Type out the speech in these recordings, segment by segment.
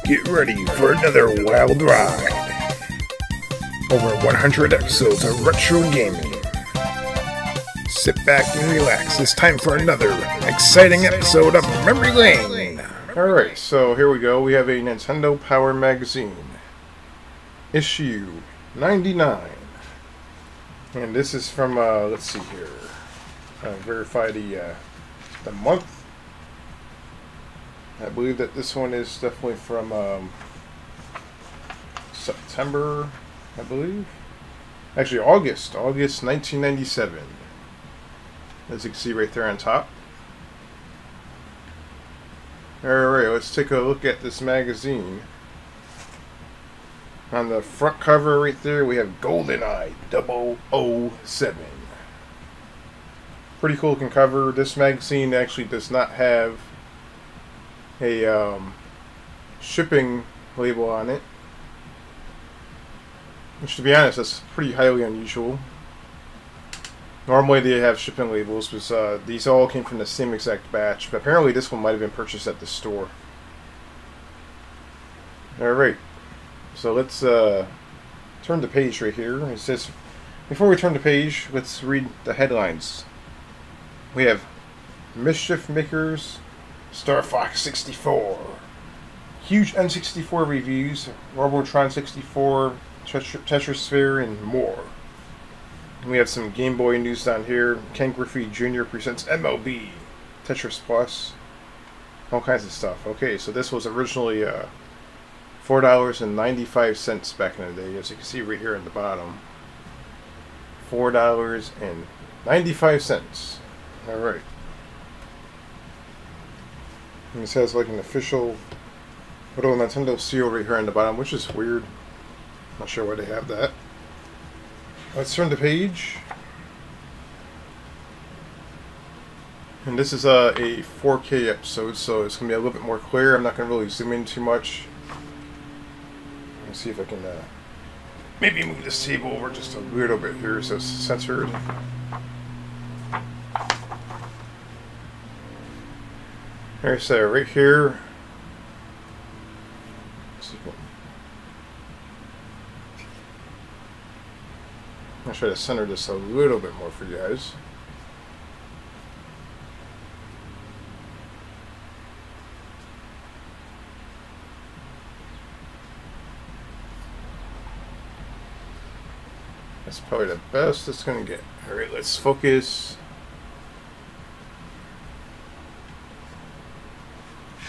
Get ready for another wild ride. Over 100 episodes of retro gaming. Sit back and relax. It's time for another exciting episode of Memory Lane. Alright, so here we go. We have a Nintendo Power Magazine. Issue 99. And this is from, let's see here. Verify the month. I believe that this one is definitely from September, I believe. Actually, August 1997. As you can see right there on top. Alright, let's take a look at this magazine. On the front cover right there, we have Goldeneye 007. Pretty cool looking cover. This magazine actually does not have a shipping label on it, which, to be honest, that's pretty highly unusual. Normally they have shipping labels, because these all came from the same exact batch, but apparently this one might have been purchased at the store. Alright, so let's turn the page right here. It says, before we turn the page, let's read the headlines. We have Mischief Makers, Star Fox 64, huge N64 reviews, Robotron 64, Tetrasphere, and more. We have some Game Boy news down here. Ken Griffey Jr. presents MLB, Tetris Plus, all kinds of stuff. Okay, so this was originally $4.95 back in the day, as you can see right here at the bottom. $4.95. Alright. And this has like an official little Nintendo seal right here on the bottom, which is weird. Not sure why they have that. Let's turn the page. And this is a 4K episode, so it's going to be a little bit more clear. I'm not going to really zoom in too much. Let's see if I can maybe move this table over just a little bit here so it's censored. Alright, so right here. I'll try to center this a little bit more for you guys. That's probably the best it's going to get. Alright, let's focus.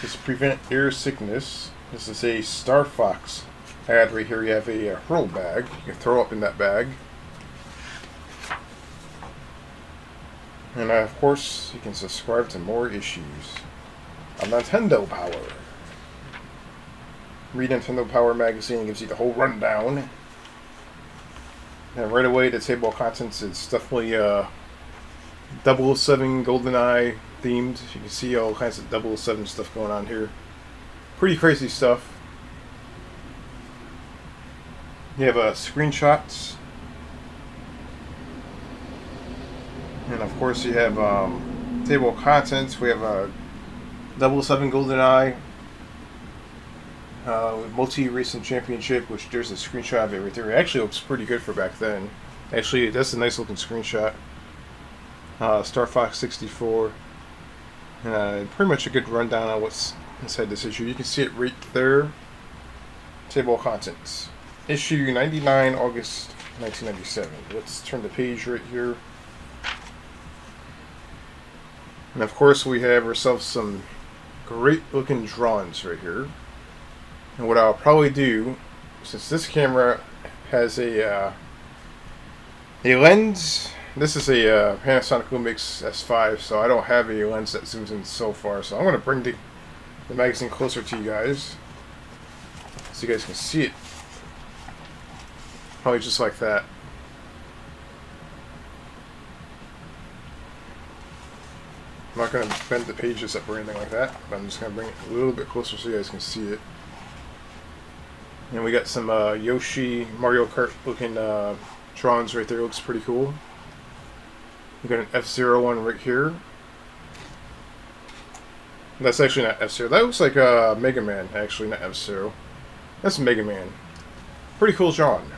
Just prevent ear sickness. This is a Star Fox ad right here. You have a hurl bag. You can throw up in that bag. And of course, you can subscribe to more issues on Nintendo Power. Read Nintendo Power magazine, gives you the whole rundown. And right away, the table of contents is definitely 007 GoldenEye themed. You can see all kinds of 007 stuff going on here. Pretty crazy stuff. You have screenshots. And of course you have table of contents. We have a 007 GoldenEye MultiRacing Championship, which there's a screenshot of it right there. It actually looks pretty good for back then. Actually, that's a nice looking screenshot. Star Fox 64. Pretty much a good rundown on what's inside this issue. You can see it right there. Table of contents. Issue 99, August 1997. Let's turn the page right here. And of course we have ourselves some great looking drawings right here. And what I'll probably do, since this camera has a lens, this is a Panasonic Lumix S5, so I don't have a lens that zooms in so far. So I'm going to bring the magazine closer to you guys so you guys can see it. Probably just like that. I'm not going to bend the pages up or anything like that, but I'm just going to bring it a little bit closer so you guys can see it. And we got some Yoshi, Mario Kart looking drawings right there. Looks pretty cool. We got an F-Zero one right here. That's actually not F-Zero. That looks like Mega Man, actually, not F-Zero. That's Mega Man. Pretty cool drawing.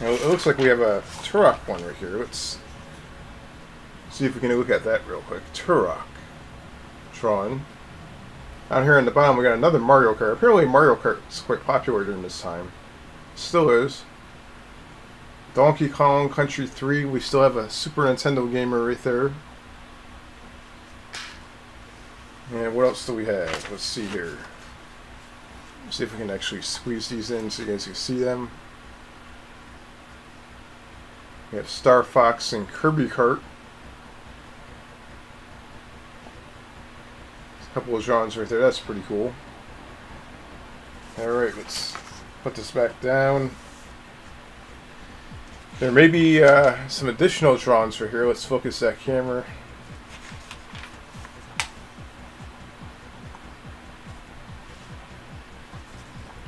It looks like we have a Turok one right here. Let's see if we can look at that real quick. Turok. Tron. Down here in the bottom, we got another Mario Kart. Apparently, Mario Kart is quite popular during this time. Still is. Donkey Kong Country 3. We still have a Super Nintendo gamer right there. And what else do we have? Let's see here. See if we can actually squeeze these in so you guys can see them. We have Star Fox and Kirby Kart. A couple of genres right there. That's pretty cool. Alright, let's put this back down. There may be some additional drawings right here. Let's focus that camera.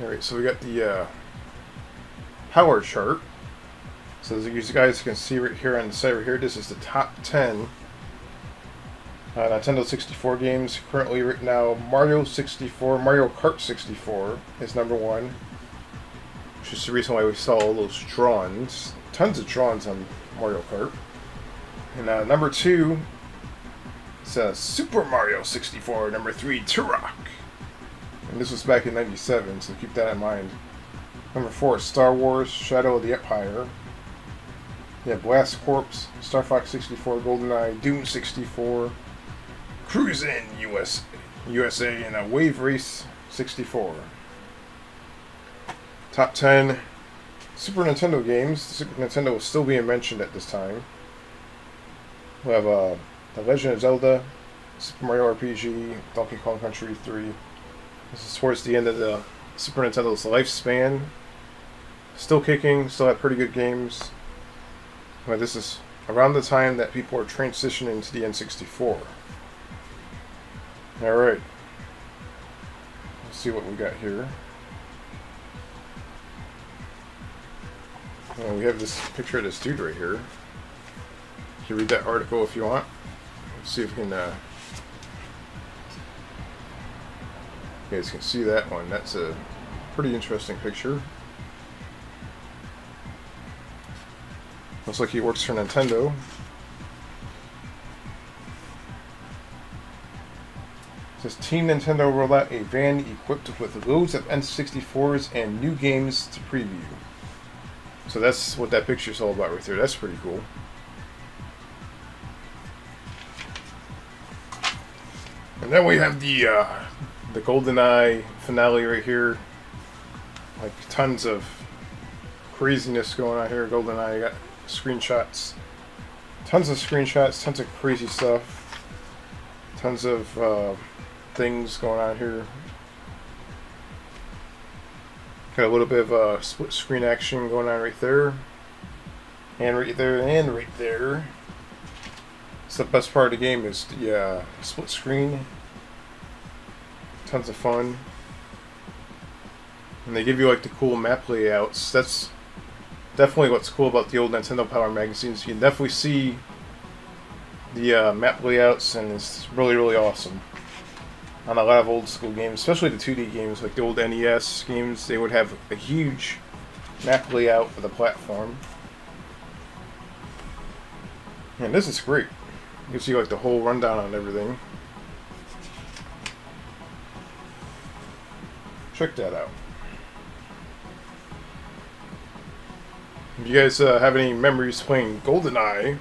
Alright, so we got the power chart. So as you guys can see right here on the side right here, this is the top 10 Nintendo 64 games. Currently right now, Mario Kart 64 is number 1. Which is the reason why we saw all those drawings. Tons of drawings on Mario Kart. And number 2 is Super Mario 64. Number 3, Turok. And this was back in '97, so keep that in mind. Number 4 is Star Wars Shadow of the Empire. You have Blast Corps, Star Fox 64, Goldeneye, Doom 64, Cruisin' USA, and Wave Race 64. Top 10 Super Nintendo games. Super Nintendo was still being mentioned at this time. We have The Legend of Zelda, Super Mario RPG, Donkey Kong Country 3. This is towards the end of the Super Nintendo's lifespan. Still kicking, still have pretty good games. But this is around the time that people are transitioning to the N64. Alright. Let's see what we got here. We have this picture of this dude right here. You can read that article if you want. Let's see if we can you guys can see that one. That's a pretty interesting picture. Looks like he works for Nintendo. It says Team Nintendo rolled out a van equipped with loads of N64s and new games to preview. So that's what that picture's all about right there. That's pretty cool. And then we have the Goldeneye Finale right here. Like tons of craziness going on here. Goldeneye, you got screenshots. Tons of screenshots, tons of crazy stuff. Tons of things going on here. Got a little bit of split screen action going on right there. And right there, and right there. So the best part of the game is the split screen. Tons of fun. And they give you like the cool map layouts. That's definitely what's cool about the old Nintendo Power magazines. You can definitely see the map layouts, and it's really, really awesome. On a lot of old school games, especially the 2D games, like the old NES games, they would have a huge map layout for the platform. And this is great. You can see like the whole rundown on everything. Check that out. If you guys have any memories playing GoldenEye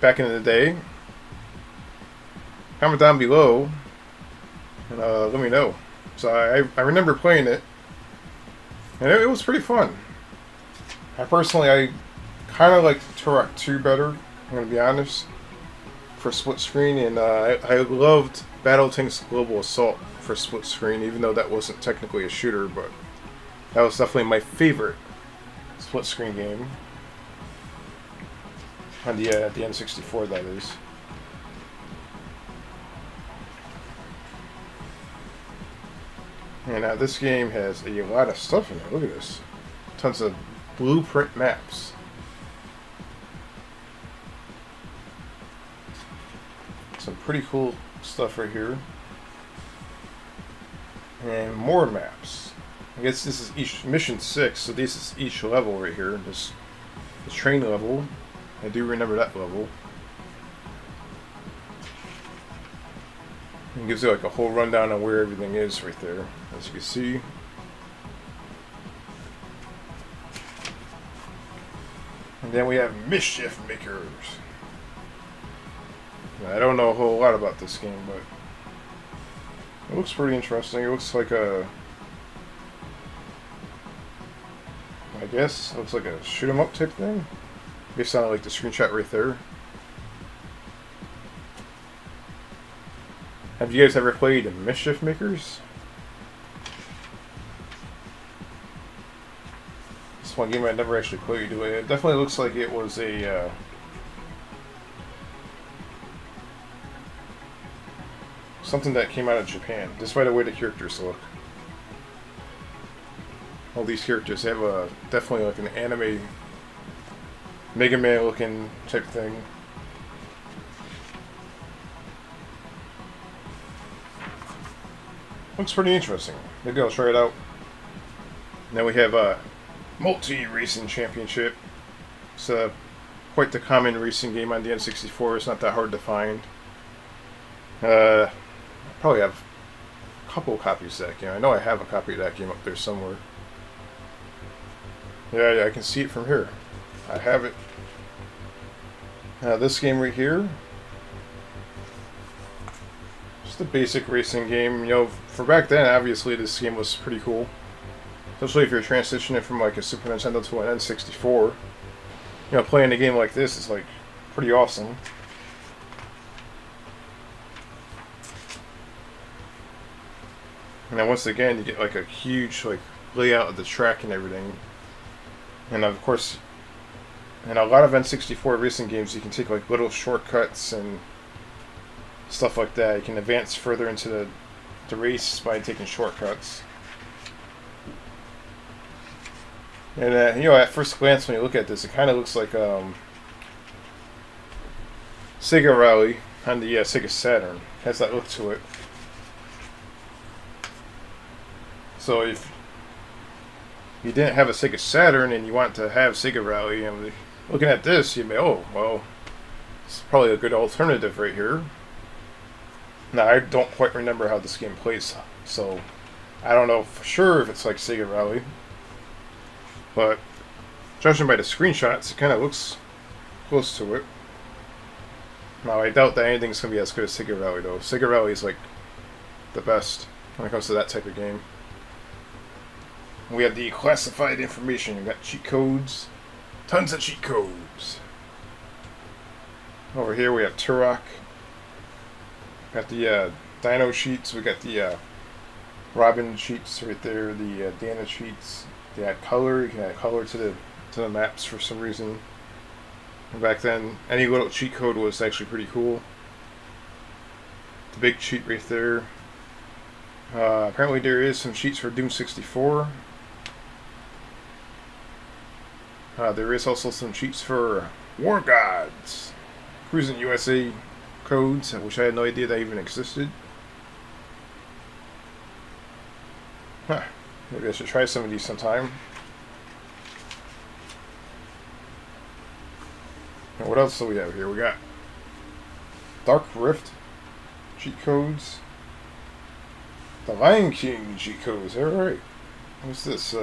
back in the day, comment down below and let me know. So I remember playing it, and it was pretty fun. I kind of like Turok 2 better, I'm going to be honest, for split screen, and I loved Battletank's Global Assault for split screen, even though that wasn't technically a shooter, but that was definitely my favorite split screen game on the N64, that is. And this game has a lot of stuff in it. Look at this. Tons of blueprint maps. Some pretty cool stuff right here. And more maps. I guess this is each mission 6, so this is each level right here. This the train level. I do remember that level. It gives you like a whole rundown on where everything is right there, as you can see. And then we have Mischief Makers. I don't know a whole lot about this game, but it looks pretty interesting. It looks like a, I guess, it looks like a shoot 'em up type thing, based on like the screenshot right there. Have you guys ever played Mischief Makers? This one game I never actually played. It definitely looks like it was a something that came out of Japan, despite the way the characters look. All these characters have a definitely like an anime Mega Man looking type thing. Looks pretty interesting. Maybe I'll try it out. Now we have a MultiRacing Championship. It's quite the common racing game on the N64. It's not that hard to find. I probably have a couple copies of that game. I know I have a copy of that game up there somewhere. Yeah, I can see it from here. I have it. This game right here. Just a basic racing game. You know, for back then, obviously this game was pretty cool. Especially if you're transitioning from like a Super Nintendo to an N64. You know, playing a game like this is like pretty awesome. And then once again, you get like a huge like layout of the track and everything. And of course, in a lot of N64 racing games, you can take like little shortcuts and stuff like that. You can advance further into the race by taking shortcuts. And you know, at first glance when you look at this, it kind of looks like Sega Rally on the Sega Saturn. It has that look to it. So if you didn't have a Sega Saturn and you want to have Sega Rally, and looking at this, you may, oh, well, it's probably a good alternative right here. Now, I don't quite remember how this game plays, so I don't know for sure if it's like Sega Rally. But judging by the screenshots, it kind of looks close to it. Now, I doubt that anything's going to be as good as Sega Rally, though. Sega Rally is like the best when it comes to that type of game. We have the classified information. We've got cheat codes. Tons of cheat codes. Over here we have Turok. Got the Dino cheats. We got the Robin cheats right there. The Dana cheats. They add color. You can add color to the maps for some reason. And back then, any little cheat code was actually pretty cool. The big cheat right there. Apparently there is some cheats for Doom 64. There is also some cheats for War Gods. Cruising USA codes, which I had no idea that even existed. Huh. Maybe I should try some of these sometime. And what else do we have here? We got Dark Rift cheat codes. The Lion King cheat codes. Alright. What's this?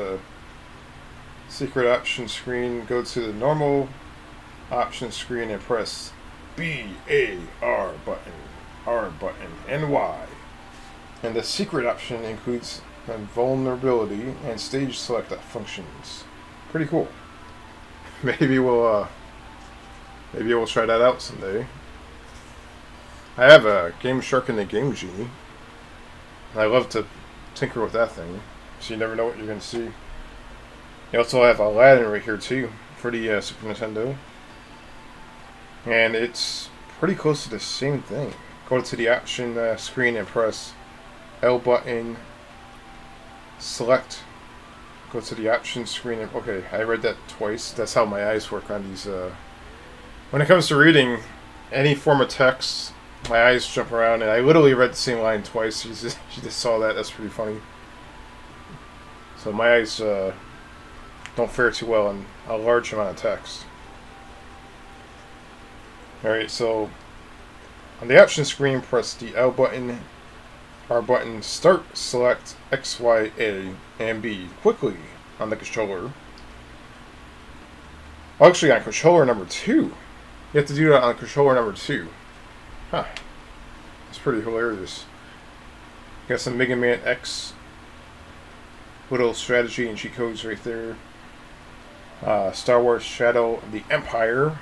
Secret option screen. Go to the normal option screen and press B-A-R button, R button, and Y. And the secret option includes vulnerability and stage select functions. Pretty cool. Maybe we'll try that out someday. I have a Game Shark and the Game Genie. I love to tinker with that thing, so you never know what you're going to see. You also have Aladdin right here too, for the Super Nintendo. And it's pretty close to the same thing. Go to the option screen and press L button, select, go to the option screen, and, okay, I read that twice. That's how my eyes work on these. When it comes to reading any form of text My eyes jump around, and I literally read the same line twice. She just saw that. That's pretty funny. So my eyes don't fare too well on a large amount of text. Alright, so on the option screen, press the L button, R button, start, select X, Y, A, and B quickly on the controller. Actually, on controller number 2. You have to do that on controller number 2. Huh. That's pretty hilarious. Got some Mega Man X little strategy and cheat codes right there. Star Wars Shadow of the Empire.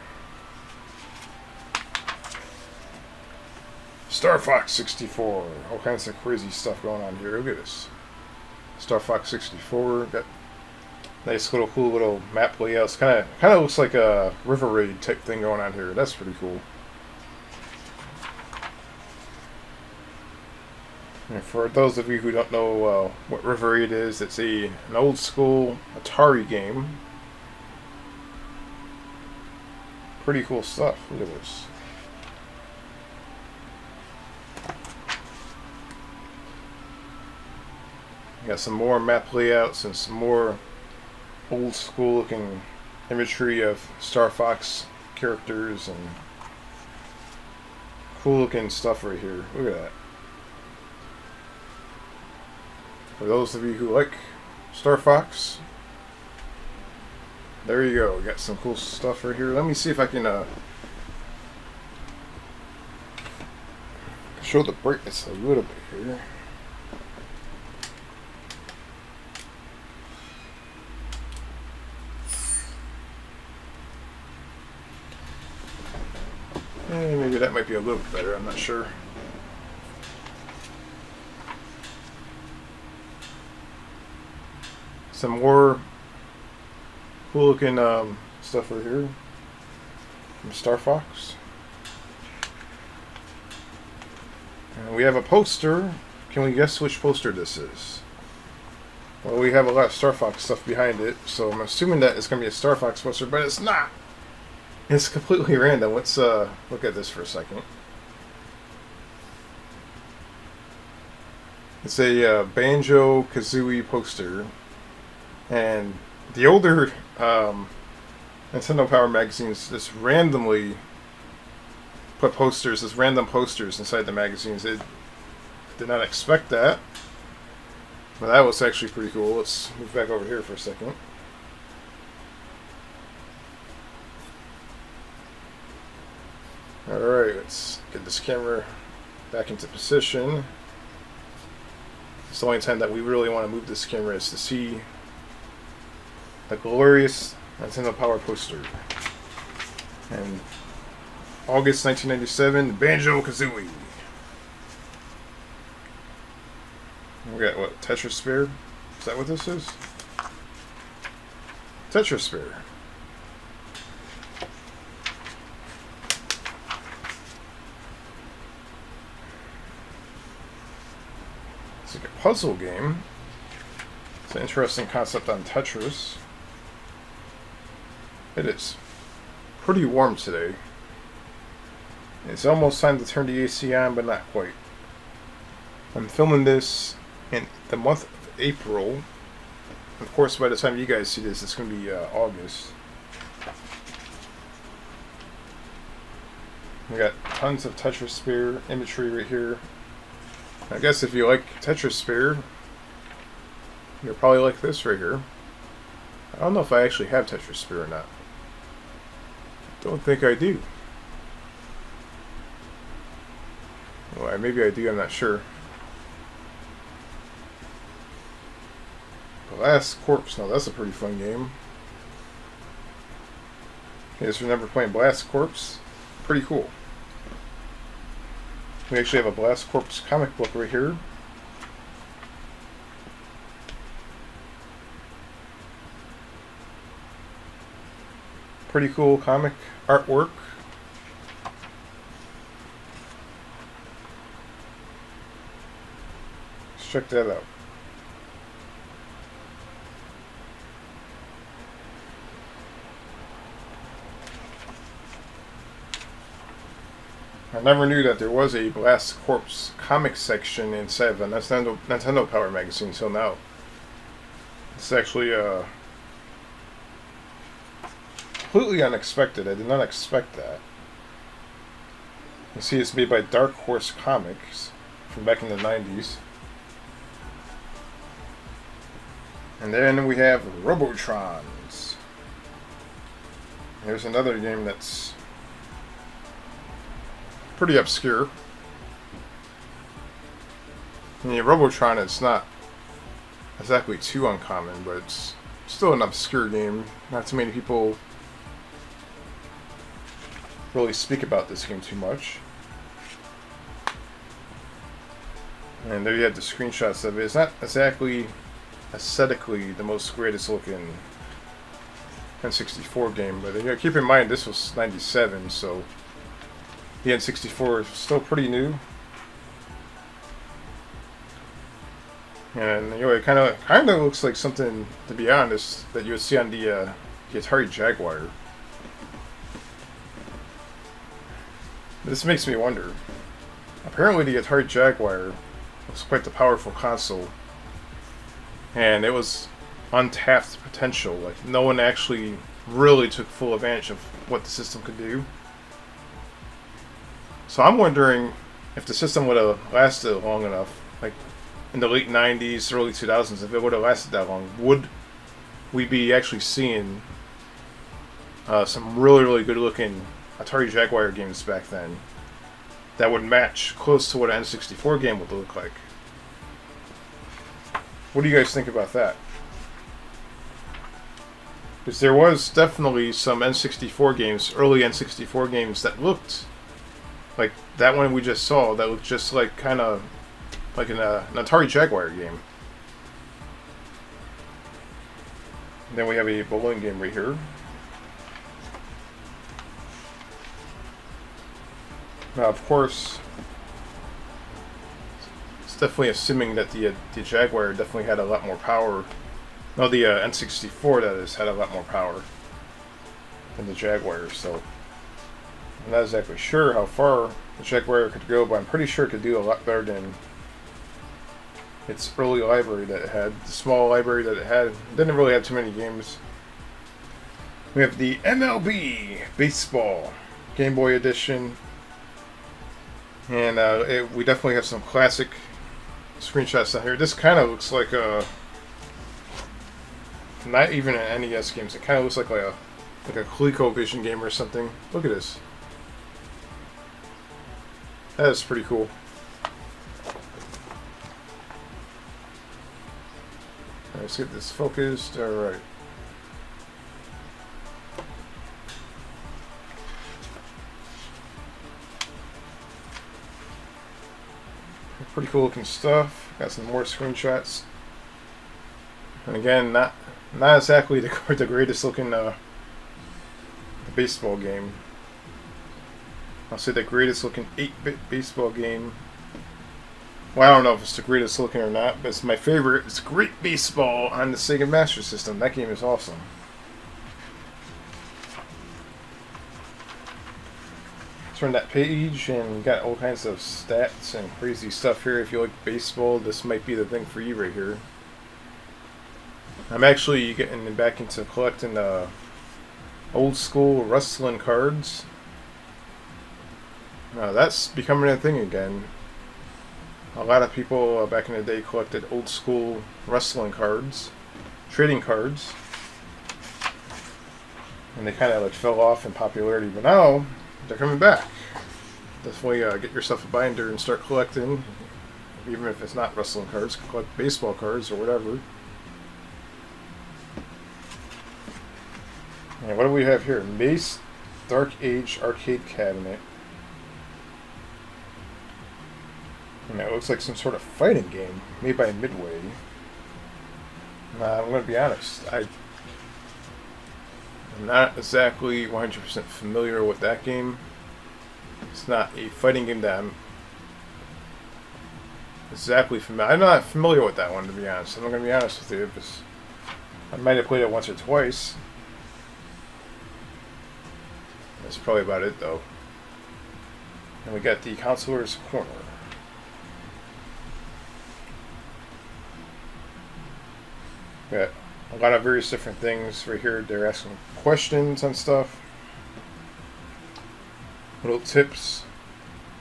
Star Fox 64. All kinds of crazy stuff going on here. Look at this. Star Fox 64. Got nice little cool little map layouts. Kind of looks like a River Raid type thing going on here. That's pretty cool. And for those of you who don't know what River Raid is, it's an old school Atari game. Pretty cool stuff. Look at this. Got some more map layouts and some more old school looking imagery of Star Fox characters and cool looking stuff right here. Look at that. For those of you who like Star Fox, there you go. Got some cool stuff right here. Let me see if I can show the brightness a little bit here. Maybe that might be a little bit better, I'm not sure. Some more cool looking stuff right here from Star Fox. And we have a poster. Can we guess which poster this is? Well, we have a lot of Star Fox stuff behind it, so I'm assuming that it's going to be a Star Fox poster, but it's not. It's completely random. Let's look at this for a second. It's a Banjo Kazooie poster, and the older Nintendo Power magazines just randomly put posters, as random posters inside the magazines. They did not expect that, but that was actually pretty cool. Let's move back over here for a second. Alright, let's get this camera back into position. It's the only time that we really want to move this camera is to see the glorious Nintendo Power poster. And August 1997, Banjo Kazooie. We got what, Tetrasphere? Is that what this is? Tetrasphere. It's like a puzzle game. It's an interesting concept on Tetris. It is pretty warm today. It's almost time to turn the AC on, but not quite. I'm filming this in the month of April. Of course, by the time you guys see this, it's going to be August. We got tons of Tetrasphere imagery right here. I guess if you like Tetrasphere, you'll probably like this right here. I don't know if I actually have Tetrasphere or not. Don't think I do. Well, maybe I do, I'm not sure. Blast Corpse. Now that's a pretty fun game. You guys remember playing Blast Corpse? Pretty cool. We actually have a Blast Corpse comic book right here. Pretty cool comic artwork. Let's check that out. I never knew that there was a Blast Corps comic section inside of a Nintendo Power magazine until now. It's actually completely unexpected. I did not expect that. You see, it's made by Dark Horse Comics from back in the 90s. And then we have Robotrons. Here's another game that's pretty obscure. I mean, Robotron, it's not exactly too uncommon, but it's still an obscure game. Not too many people really speak about this game too much. And there you have the screenshots of it. It's not exactly aesthetically the most greatest looking N64 game, but you know, keep in mind this was 97, so the N64 is still pretty new. And you know, it kind of looks like something, to be honest, that you would see on the Atari Jaguar. This makes me wonder. Apparently the Atari Jaguar was quite the powerful console, and it was untapped potential. Like, no one actually really took full advantage of what the system could do. So I'm wondering if the system would have lasted long enough, like in the late 90s, early 2000s, if it would have lasted that long, would we be actually seeing some really good looking Atari Jaguar games back then that would match close to what an N64 game would look like? What do you guys think about that? Because there was definitely some N64 games, early N64 games, that looked like that one we just saw, that looked just like kind of like an Atari Jaguar game. And then we have a bowling game right here. Now, of course, it's definitely assuming that the Jaguar definitely had a lot more power. No, the N64, that is, had a lot more power than the Jaguar, so I'm not exactly sure how far the Jaguar could go, but I'm pretty sure it could do a lot better than its early library that it had. The small library that it had, it didn't really have too many games. We have the MLB Baseball Game Boy Edition, and we definitely have some classic screenshots down here. This kind of looks like a, not even an NES games. It kind of looks like a ColecoVision game or something. Look at this. That is pretty cool. Alright, let's get this focused. Alright. Pretty cool looking stuff. Got some more screenshots. And again, not exactly the greatest looking baseball game. I'll say the greatest looking 8-bit baseball game. Well, I don't know if it's the greatest looking or not, but it's my favorite. It's Great Baseball on the Sega Master System. That game is awesome. Turn that page, and you got all kinds of stats and crazy stuff here. If you like baseball, this might be the thing for you right here. I'm actually getting back into collecting old school wrestling cards. That's becoming a thing again. A lot of people back in the day collected old school wrestling cards, trading cards, and they kind of like fell off in popularity. But now they're coming back. Definitely get yourself a binder and start collecting, even if it's not wrestling cards. Collect baseball cards or whatever. And what do we have here? Mace Dark Age Arcade Cabinet. And it looks like some sort of fighting game made by Midway. I'm going to be honest, I'm not exactly 100% familiar with that game. It's not a fighting game that I'm exactly familiar. I'm not familiar with that one, to be honest. I'm going to be honest with you. I might have played it once or twice. That's probably about it, though. And we got the Counselor's Corner. Got a lot of various different things right here. They're asking questions on stuff. Little tips.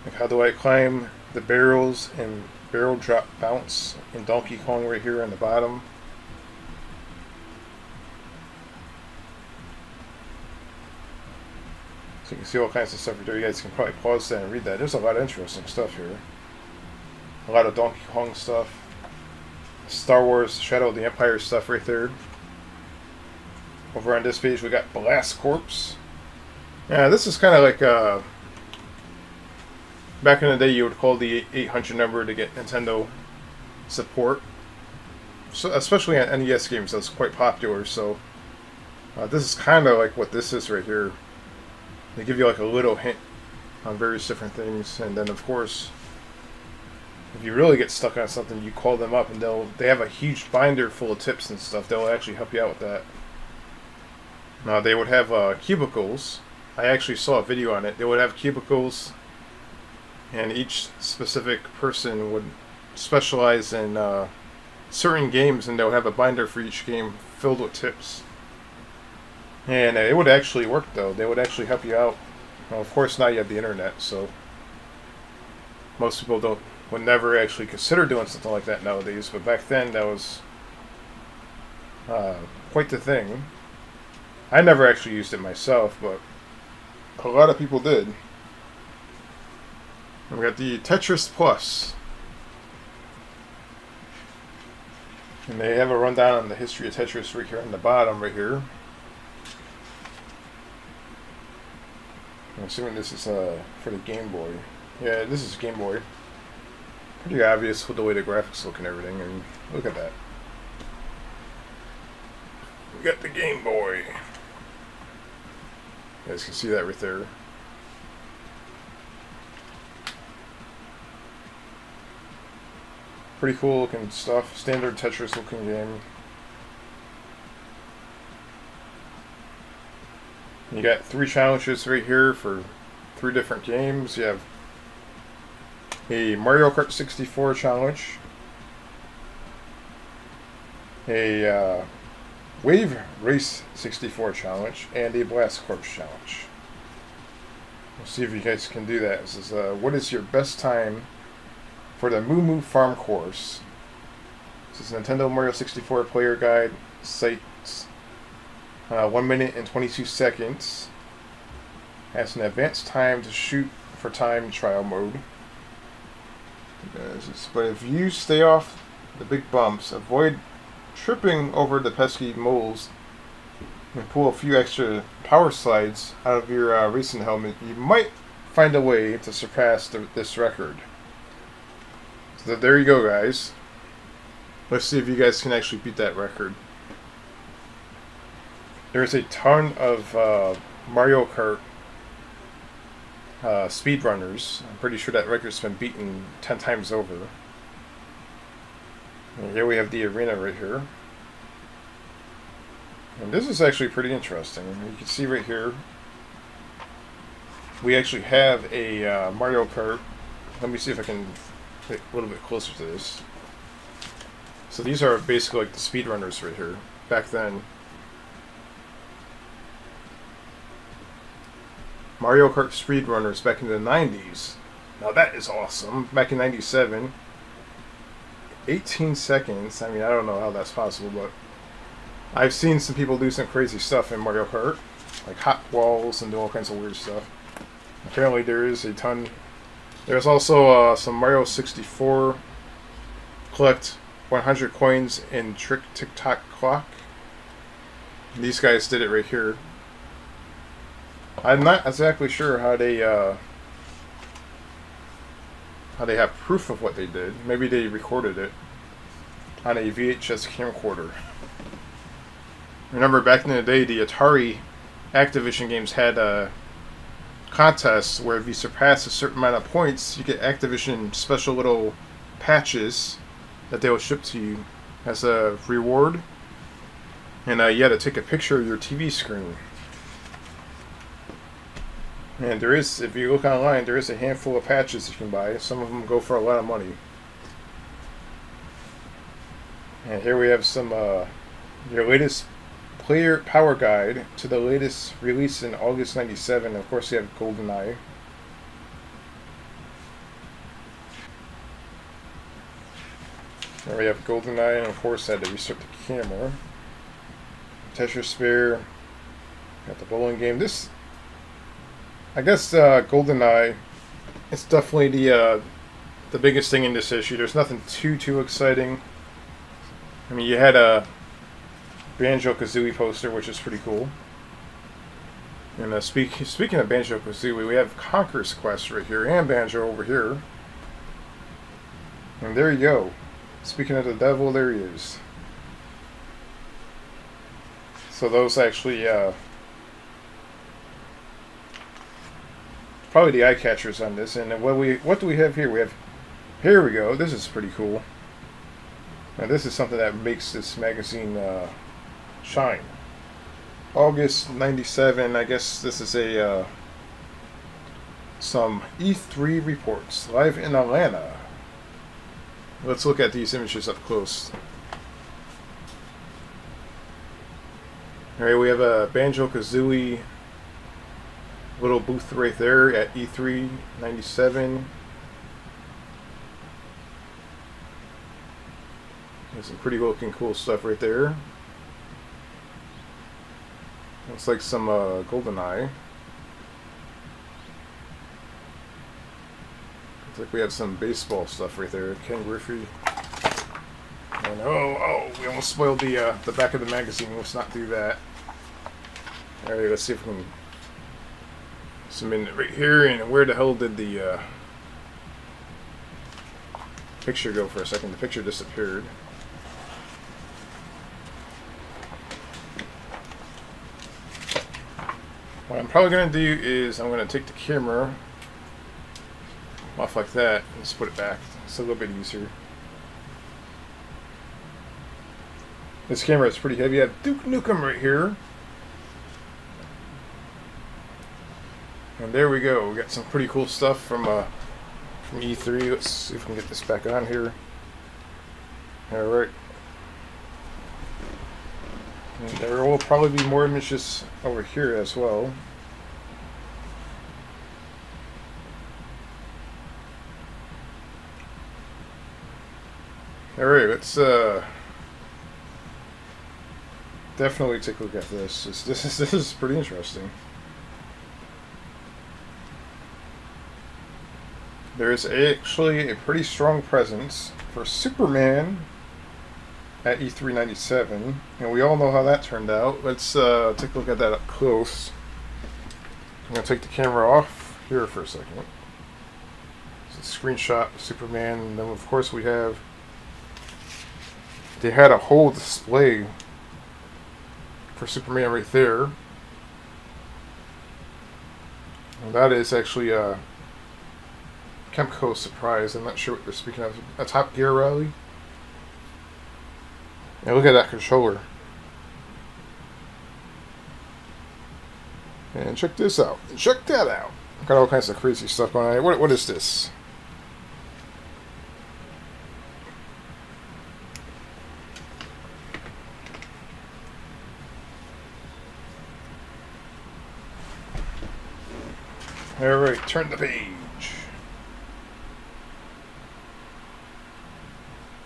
Like how do I climb the barrels and barrel drop bounce in Donkey Kong right here on the bottom. So you can see all kinds of stuff right there. You guys can probably pause that and read that. There's a lot of interesting stuff here. A lot of Donkey Kong stuff. Star Wars Shadow of the Empire stuff right there. Over on this page we got Blast Corps. Yeah, this is kind of like back in the day you would call the 800 number to get Nintendo support. So, especially on NES games, that's quite popular. So this is kind of like what this is right here. They give you like a little hint on various different things, and then of course, if you really get stuck on something, you call them up, and they have a huge binder full of tips and stuff. They'll actually help you out with that. Now they would have cubicles. I actually saw a video on it. They would have cubicles, and each specific person would specialize in certain games, and they'll have a binder for each game filled with tips. And it would actually work, though. They would actually help you out. Well, of course, now you have the internet, so most people would never actually consider doing something like that nowadays. But back then, that was quite the thing. I never actually used it myself, but a lot of people did. And we got the Tetris Plus. And they have a rundown on the history of Tetris right here on the bottom, right here. I'm assuming this is for the Game Boy. Yeah, this is Game Boy. Pretty obvious with the way the graphics look and everything. And look at that. We got the Game Boy. You guys can see that right there. Pretty cool looking stuff. Standard Tetris looking game. You got 3 challenges right here for 3 different games. You have a Mario Kart 64 challenge, a Wave Race 64 challenge, and a Blast Corps challenge. We'll see if you guys can do that. This is what is your best time for the Moo Moo Farm course? This is Nintendo Mario 64 player guide. Cites 1 minute and 22 seconds. Has an advanced time to shoot for time trial mode. But if you stay off the big bumps, avoid tripping over the pesky moles, and pull a few extra power slides out of your racing helmet, you might find a way to surpass this record. So there you go, guys. Let's see if you guys can actually beat that record. There's a ton of Mario Kart speedrunners. I'm pretty sure that record's been beaten 10 times over. And here we have the arena right here. And this is actually pretty interesting. You can see right here, we actually have a Mario Kart. Let me see if I can get a little bit closer to this. So these are basically like the speedrunners right here. Back then, Mario Kart speedrunners back in the 90s. Now that is awesome. Back in 97, 18 seconds. I mean, I don't know how that's possible, but I've seen some people do some crazy stuff in Mario Kart, like hot walls and do all kinds of weird stuff. Apparently there is a ton. There's also some Mario 64 collect 100 coins in Trick Tick Tock Clock. And these guys did it right here. I'm not exactly sure how they have proof of what they did. Maybe they recorded it on a VHS camcorder. Remember, back in the day, the Atari Activision games had contests where if you surpass a certain amount of points, you get Activision special little patches that they will ship to you as a reward. And you had to take a picture of your TV screen. And there is, if you look online, there is a handful of patches you can buy. Some of them go for a lot of money. And here we have some your latest player power guide to the latest release in August '97. Of course, you have Goldeneye. There we have Goldeneye, and of course, I had to restart the camera. Tetris Sphere. Got the bowling game. This, I guess, Goldeneye. It's definitely the biggest thing in this issue. There's nothing too exciting. I mean, you had a Banjo Kazooie poster, which is pretty cool. And speaking of Banjo Kazooie, we have Conquerors Quest right here, and Banjo over here. And there you go. Speaking of the devil, there he is. So those actually, probably the eye catchers on this. And what do we have here? Here we go. This is pretty cool. Now this is something that makes this magazine shine. August '97. I guess this is a some E3 reports live in Atlanta. Let's look at these images up close. Alright, we have a Banjo Kazooie little booth right there at E3 '97. There's some pretty looking cool stuff right there. Looks like some Goldeneye. Looks like we have some baseball stuff right there. Ken Griffey. And oh, we almost spoiled the back of the magazine. Let's not do that. Alright, let's see if we can zoom in right here. And where the hell did the picture go for a second? The picture disappeared. What I'm probably going to do is I'm going to take the camera off like that and just put it back. It's a little bit easier. This camera is pretty heavy. I have Duke Nukem right here. And there we go. We got some pretty cool stuff from E3. Let's see if we can get this back on here. Alright. And there will probably be more images over here as well. Alright, let's definitely take a look at this. This is pretty interesting. There is actually a pretty strong presence for Superman at E3 '97, and we all know how that turned out. Let's take a look at that up close. I'm going to take the camera off here for a second. It's a screenshot of Superman, and then of course we have, they had a whole display for Superman right there. And that is actually a Kemco surprise. I'm not sure what they're speaking of. A Top Gear rally. And look at that controller. And check this out. Check that out. Got all kinds of crazy stuff going on. What is this? Alright, turn the page.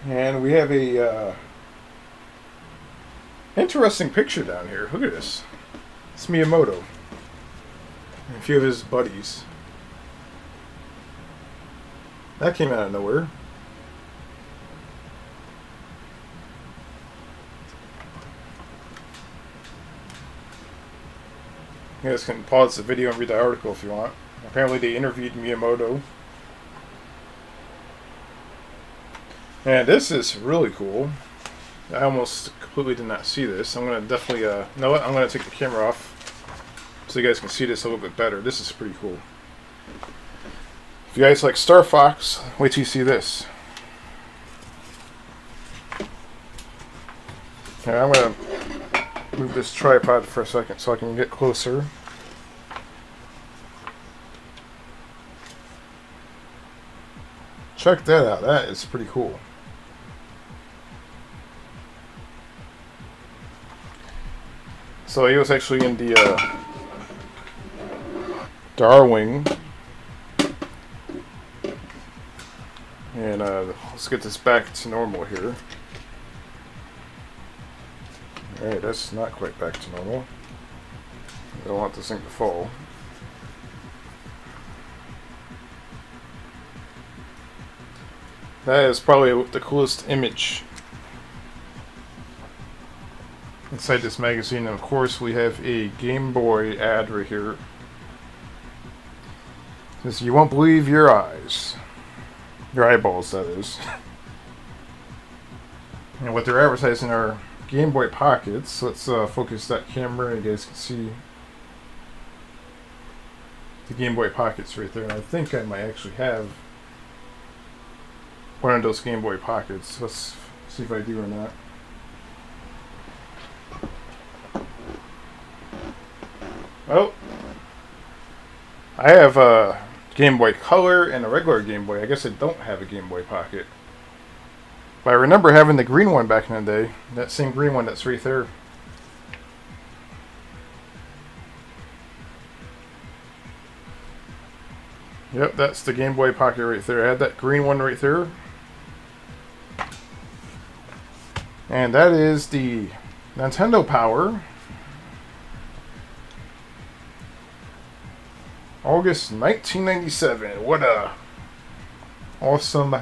And we have a interesting picture down here. Look at this. It's Miyamoto. And a few of his buddies. That came out of nowhere. You guys can pause the video and read the article if you want. Apparently they interviewed Miyamoto. And this is really cool. I almost completely did not see this. I'm going to definitely, you know what? I'm going to take the camera off so you guys can see this a little bit better. This is pretty cool. If you guys like Star Fox, wait till you see this. Okay, I'm going to move this tripod for a second so I can get closer. check that out. That is pretty cool. So he was actually in the Darwing. And let's get this back to normal here. Alright, that's not quite back to normal. I don't want this thing to fall. That is probably the coolest image inside this magazine. And of course, we have a Game Boy ad right here. It says, "You won't believe your eyes." Your eyeballs, that is. And what they're advertising are Game Boy Pockets. Let's focus that camera. You guys can see the Game Boy Pockets right there. And I think I might actually have one of those Game Boy Pockets. Let's see if I do or not. Oh, I have a Game Boy Color and a regular Game Boy. I guess I don't have a Game Boy Pocket. But I remember having the green one back in the day. That same green one that's right there. Yep, that's the Game Boy Pocket right there. I had that green one right there. And that is the Nintendo Power. August 1997. What a awesome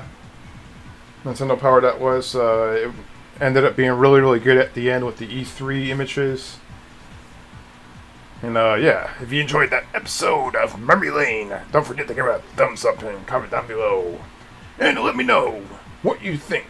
Nintendo Power that was. It ended up being really, really good at the end with the E3 images. And yeah, if you enjoyed that episode of Memory Lane, don't forget to give it a thumbs up and comment down below. And let me know what you think.